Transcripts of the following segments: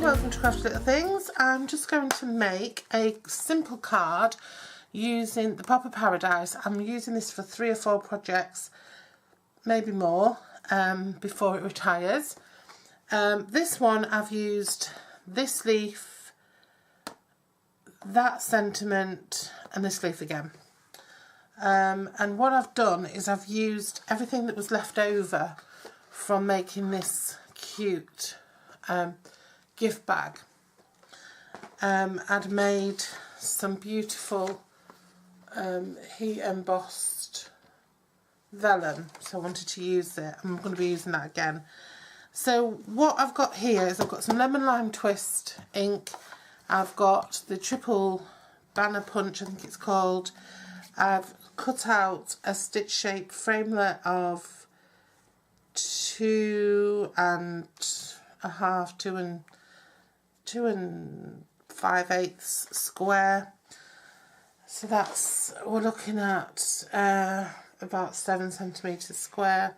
welcome to Crafty Little Things. I'm just going to make a simple card using the Pop of Paradise. I'm using this for 3 or 4 projects, maybe more, before it retires. This one I've used this leaf, that sentiment and this leaf again. And what I've done is I've used everything that was left over from making this cute gift bag. I'd made some beautiful heat embossed vellum, so I wanted to use it. I'm going to be using that again. So what I've got here is I've got some lemon lime twist ink. I've got the triple banner punch, I think it's called. I've cut out a stitch shape framelit of 2 5/8 square. So that's, we're looking at about 7 centimetres square.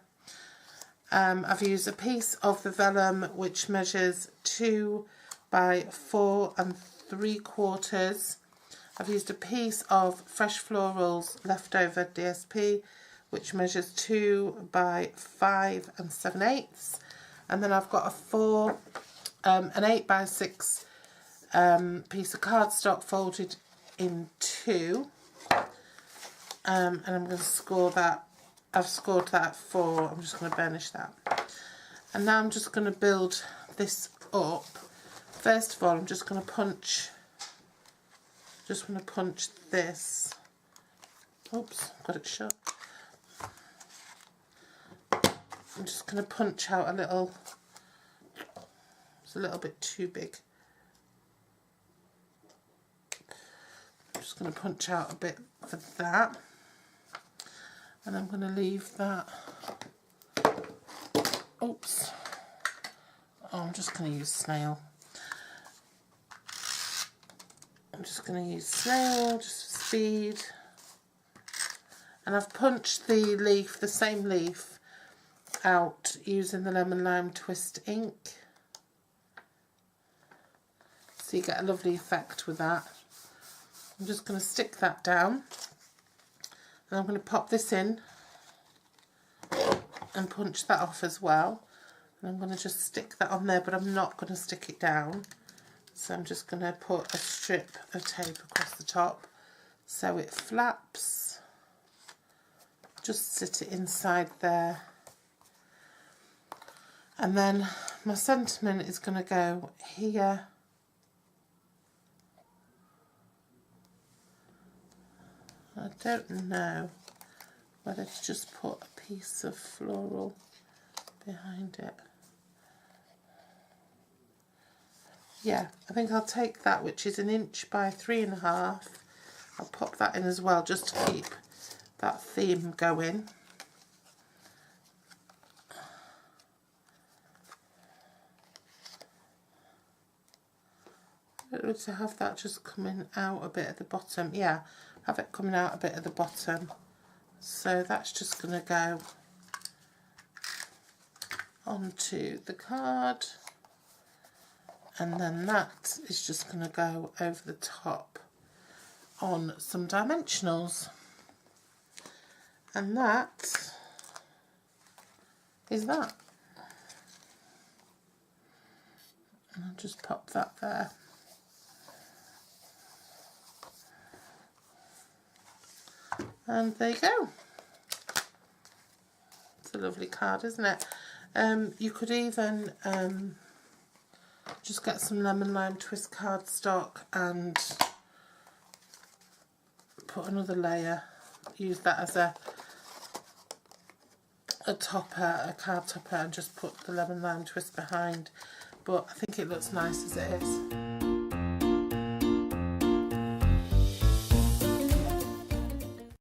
I've used a piece of the vellum which measures 2 by 4 3/4. I've used a piece of Fresh Florals leftover DSP which measures 2 by 5 7/8. And then I've got an 8 by 6 piece of cardstock folded in 2. And I'm going to score that. I've scored that at 4. I'm just going to burnish that. And now I'm just going to build this up. First of all, I'm just going to punch. Just want to punch this. Oops, got it shut. I'm just going to punch out a little. It's a little bit too big. I'm just going to punch out a bit for that. And I'm going to leave that. Oops. Oh, I'm just going to use snail. I'm just going to use snail just for speed. And I've punched the leaf, the same leaf, out using the lemon lime twist ink. So you get a lovely effect with that. I'm just going to stick that down. And I'm going to pop this in and punch that off as well. And I'm going to just stick that on there, but I'm not going to stick it down. So I'm just going to put a strip of tape across the top so it flaps. Just sit it inside there. And then my sentiment is going to go here. I don't know whether to just put a piece of floral behind it. Yeah, I think I'll take that, which is 1 inch by 3.5. I'll pop that in as well, just to keep that theme going. To have that just coming out a bit at the bottom. Yeah, have it coming out a bit at the bottom. So that's just going to go onto the card. And then that is just going to go over the top on some dimensionals. And that is that. And I'll just pop that there. And there you go. It's a lovely card, isn't it? You could even just get some lemon lime twist cardstock and put another layer. Use that as a topper, a card topper, and just put the lemon lime twist behind. But I think it looks nice as it is.